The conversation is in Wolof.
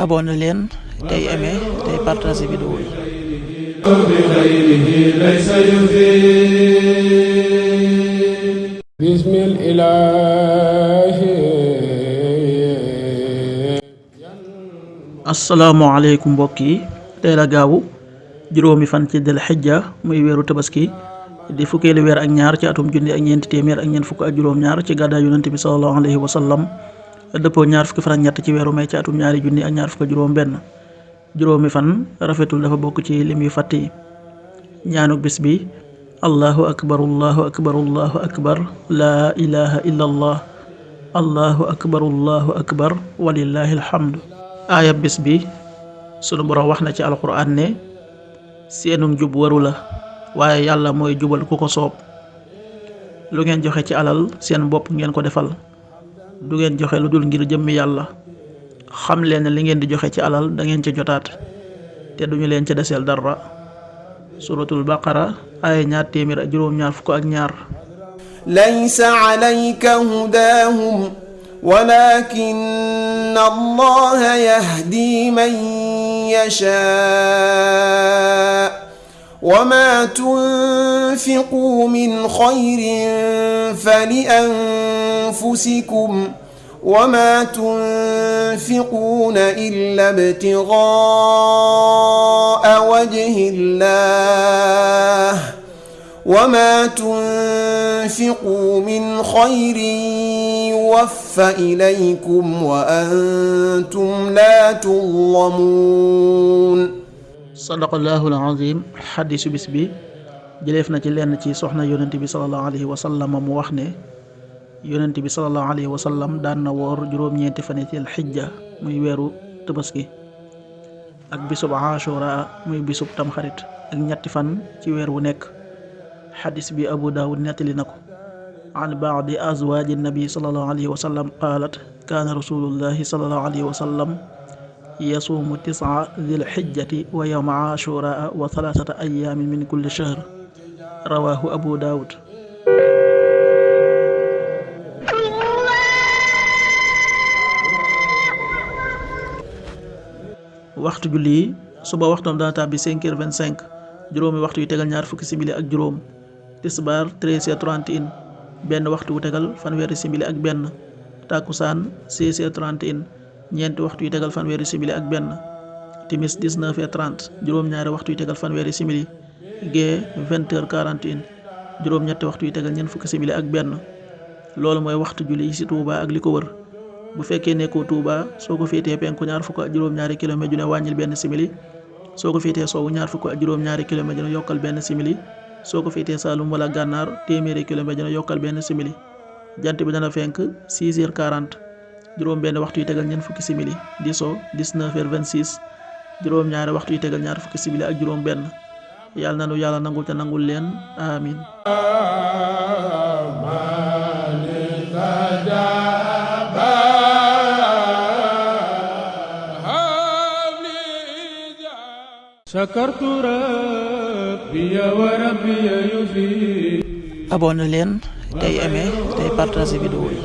abonné leen tey aimé tey partagé vidéo yi. asalaamaaleykum mbokk yi, tey la gaawu juróomi fan ci dal xijja muy weeru tabaski di fukkeelu weer ak ñaar ci atum junni ak ñeenti téeméer ak ñeent fukk ak juróom-ñaar ci gàddaay yonent bi sallallahu alayhi wa sallam dëppoo ñaar fukki fan ak ñett ci weeru may ci atum ñaari junni ak ñaar fukk ak juróom-benn. juróomi fan rafetul dafa bokk ci lim yu fàtt yi. ñaanuk bis bi: allahu akbar allahu akbar allahu akbar laa ilaha illa allah allahu akbar allahu akbar walillahi alhamdu. aaya bis bi sunu borom wax na ci alquran ne seenu njub waru la, waaye yàlla mooy jubal ku ko soob. lu ngeen joxe ci alal seen bopp ngeen ko defal, du ngeen joxe lu dul ngir jëmmi yàlla. xam leen ne li ngeen di joxe ci alal da ngeen ca jotaat te duñu leen ca deseel dara. suratul baqara aaya ñaar téeméer ak juróom-ñaar fukk ak ñaar. laysa alayka hudaahum walakinna allaha yahdi man yashaa wa ma tunfiqu min xayrin fali anfusikum wa ma tunfiquuna illa ibtigaa wajhi llah wa ma tunfiqu min xayrin yuwaffa ilaykum wa antum la tuzlamuun. sadaqallahu alazim. xadisu bis bi jëleef na ci lenn ci soxna yonent bi salallahu alayhi wa sallam mu wax ne yonent bi salallahu alayhi wa sallam daan na woor juróom-ñeenti fan ci xijja muy weeru tabaski ak bisub ashura muy bisub tamxarit ak ñetti fan ci weer wu nekk. xadis bi abu daawud nettali na ko an baadi azwaaji nabi salallahu alayhi wa sallam qaalat kaana rasulullahi salallahu alayhi wa sallam yasuumu tis'a dhil xijjati wa yawma ashura wa thalathata ayaamin min kulli shahr rawaahu abu daawud. waxtu julli yi: suba waxtoom dana tàbbi 5h25, juróomi waxtu yu tegal ñaar fukki simili ak juróom. tisbaar 13h31, benn waxtu wu tegal fanweeri simili ak benn. takkusaan 16h31, ñeenti waxtu yu tegal fanweeri simili ak benn. timis 19h30, juróom-ñaari waxtu yu tegal fanweeri simili. gee 20h41, juróom-ñetti waxtu yu tegal ñeent fukki simili ak benn. loolu mooy waxtu julli ci Touba ak li ko wër. bu fekkee nekkoo Touba, soo ko féetee penku ñaar fukk ak juróom-ñaari kilomètre ju ne wàññil benn simili. soo ko féetee sowwu ñaar fukk ak juróom-ñaari kilomètre ju ne yokkal benn simili. soo ko féetee Saalum wala Gànnaar téeméeri kilomètre ju ne yokkal benn simili. jant bi dana fenk 6h40, juróom benn waxtu yu tegal ñeent fukki simili. di so 19h26, juróom-ñaari waxtu yu tegal ñaar fukki simili ak juróom benn. yàlla nanu yàlla nangul te nangul leen amin. abonné leen tey aimé tey partagé vidéo yi.